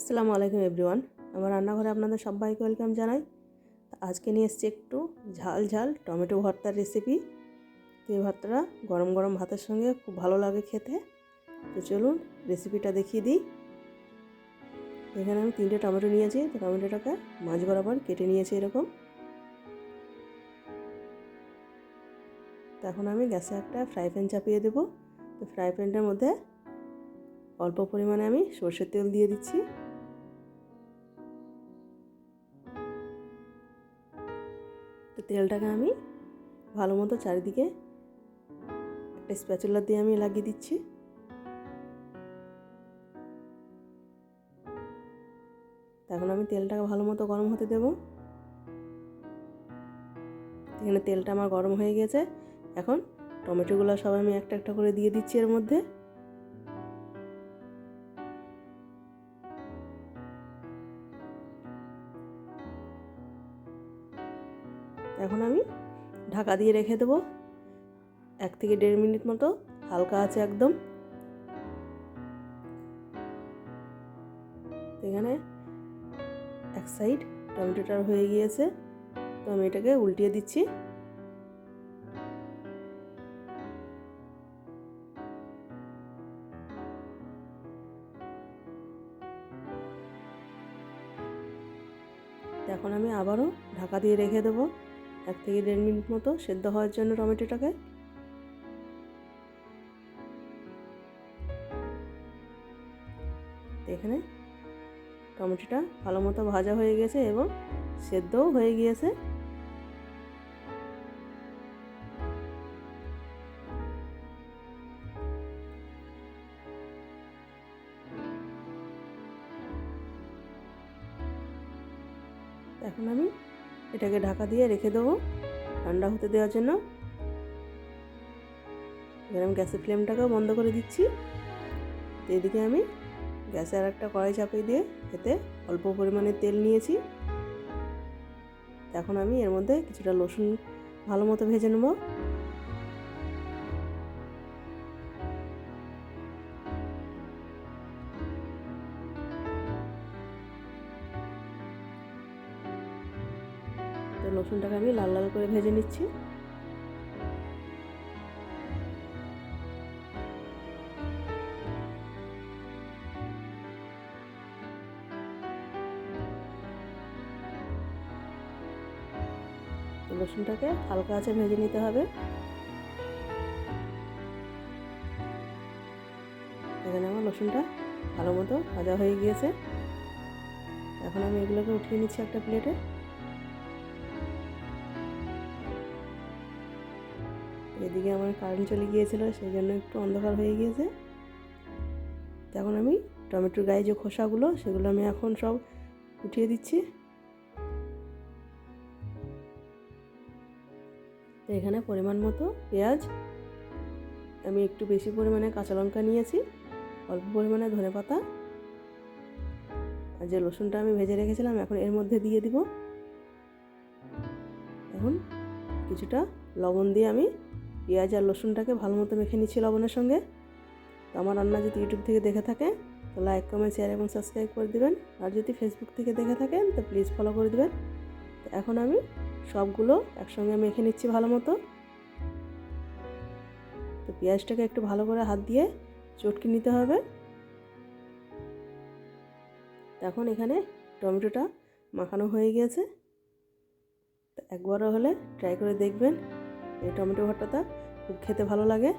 আসসালামু আলাইকুম এভরিওয়ান। আমার রান্নাঘরে আপনাদের সবাইকে ওয়েলকাম জানাই। আজকে নিয়ে এসেছি একটু ঝাল ঝাল টমেটো ভর্তার রেসিপি। তো এই ভর্তাটা গরম গরম ভাতের সঙ্গে খুব ভালো লাগে খেতে। তো চলুন রেসিপিটা দেখিয়ে দিই। এখানে আমি 3টে টমেটো নিয়েছি। তো টমেটোটাকে মাঝ বরাবর কেটে নিয়েছি এরকম। তো এখন আমি গ্যাসে একটা ফ্রাই প্যান চাপিয়ে দেবো। তো ফ্রাই প্যানটার মধ্যে অল্প পরিমাণে আমি সরষের তেল দিয়ে দিচ্ছি। তো তেলটাকে আমি ভালো মতো চারিদিকে একটা স্প্যাচুলা দিয়ে আমি লাগিয়ে দিচ্ছি। এখন আমি তেলটাকে ভালো মতো গরম হতে দেব। এখানে তেলটা আমার গরম হয়ে গেছে। এখন টমেটোগুলো সব আমি একটা একটা করে দিয়ে দিচ্ছি এর মধ্যে। এখন আমি ঢাকা দিয়ে রেখে দেবো 1 থেকে 1.5 মিনিট মতো, হালকা আছে একদম। এখানে এক সাইড টমেটোটার হয়ে গিয়েছে। তো আমি এটাকে উল্টিয়ে দিচ্ছি। এখন আমি আবারও ঢাকা দিয়ে রেখে দেবো 1 থেকে 1.5 মিনিট মতো সেদ্ধ হওয়ার জন্য টমেটোটাকে। এখানে টমেটোটা ভালো মতো ভাজা হয়ে গেছে এবং সেদ্ধও হয়ে গিয়েছে। এখন আমি এটাকে ঢাকা দিয়ে রেখে দেবো ঠান্ডা হতে দেওয়ার জন্য। এবার আমি গ্যাসের ফ্লেমটাকেও বন্ধ করে দিচ্ছি। তো এদিকে আমি গ্যাসে আর একটা কড়াই চাপিয়ে দিয়ে এতে অল্প পরিমাণে তেল নিয়েছি। এখন আমি এর মধ্যে কিছুটা রসুন ভালো মতো ভেজে নেব। তো রসুনটাকে আমি লাল লাল করে ভেজে নিচ্ছি। রসুনটাকে হালকা আঁচে ভেজে নিতে হবে। এখানে আমার রসুনটা ভালো মতো ভাজা হয়ে গিয়েছে। এখন আমি এগুলোকে উঠিয়ে নিচ্ছি একটা প্লেটে। এদিকে আমার কারেন্ট চলে গিয়েছিল, সেই জন্য একটু অন্ধকার হয়ে গিয়েছে। এখন আমি টমেটোর গায়ে যে খোসাগুলো সেগুলো আমি এখন সব উঠিয়ে দিচ্ছি। তো এখানে পরিমাণ মতো পেঁয়াজ, আমি একটু বেশি পরিমাণে কাঁচা লঙ্কা নিয়েছি, অল্প পরিমাণে ধনেপাতা, আর যে রসুনটা আমি ভেজে রেখেছিলাম এখন এর মধ্যে দিয়ে দিব। এখন কিছুটা লবণ দিয়ে আমি পেঁয়াজ আর রসুনটাকে ভালো মতো মেখে নিচ্ছি লবণের সঙ্গে। তো আমার রান্না যদি ইউটিউব থেকে দেখে থাকেন তো লাইক, কমেন্ট, শেয়ার এবং সাবস্ক্রাইব করে দেবেন। আর যদি ফেসবুক থেকে দেখে থাকেন তো প্লিজ ফলো করে দেবেন। তো এখন আমি সবগুলো একসঙ্গে মেখে নিচ্ছি ভালো মতো। তো পেঁয়াজটাকে একটু ভালো করে হাত দিয়ে চটকে নিতে হবে। এখন এখানে টমেটোটা মাখানো হয়ে গিয়েছে। তো একবারও হলে ট্রাই করে দেখবেন, এই টমেটো ভর্তাটা খুব খেতে ভালো লাগে।